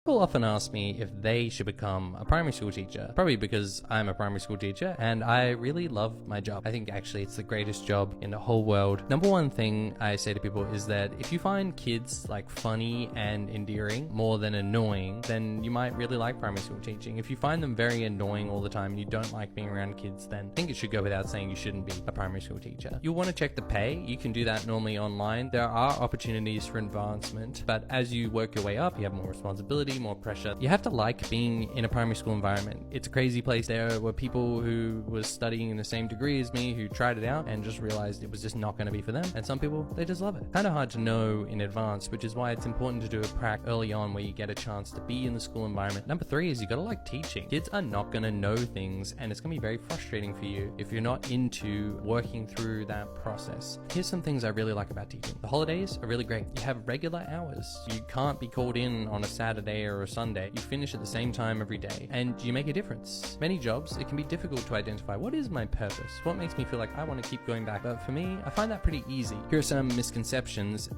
People often ask me if they should become a primary school teacher, probably because I'm a primary school teacher and I really love my job. I think actually it's the greatest job in the whole world. Number one thing I say to people is that if you find kids like funny and endearing more than annoying, then you might really like primary school teaching. If you find them very annoying all the time and you don't like being around kids, then I think it should go without saying you shouldn't be a primary school teacher. You'll want to check the pay. You can do that normally online. There are opportunities for advancement, but as you work your way up, you have more responsibility, more pressure. You have to like being in a primary school environment. It's a crazy place. There were people who were studying in the same degree as me who tried it out and just realized it was just not going to be for them. And some people, they just love it. Kind of hard to know in advance, which is why it's important to do a prac early on where you get a chance to be in the school environment. Number three is you got to like teaching. Kids are not going to know things and it's going to be very frustrating for you if you're not into working through that process. Here's some things I really like about teaching. The holidays are really great. You have regular hours. You can't be called in on a Saturday or a Sunday. You finish at the same time every day and you make a difference. Many jobs, it can be difficult to identify what is my purpose, what makes me feel like I want to keep going back. But for me, I find that pretty easy. Here are some misconceptions.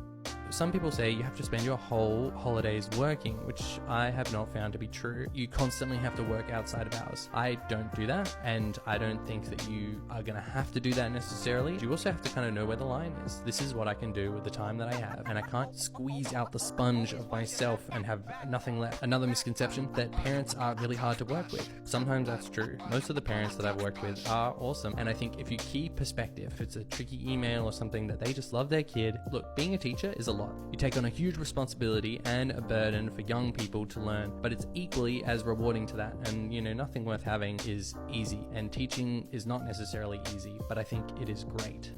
Some people say you have to spend your whole holidays working, which I have not found to be true. You constantly have to work outside of hours. I don't do that, and I don't think that you are going to have to do that necessarily. You also have to kind of know where the line is. This is what I can do with the time that I have, and I can't squeeze out the sponge of myself and have nothing left. Another misconception, that parents are really hard to work with. Sometimes that's true. Most of the parents that I've worked with are awesome, and I think if you keep perspective, if it's a tricky email or something that they just love their kid, look, being a teacher is a lot. You take on a huge responsibility and a burden for young people to learn, but it's equally as rewarding to that. And nothing worth having is easy, and teaching is not necessarily easy, but I think it is great.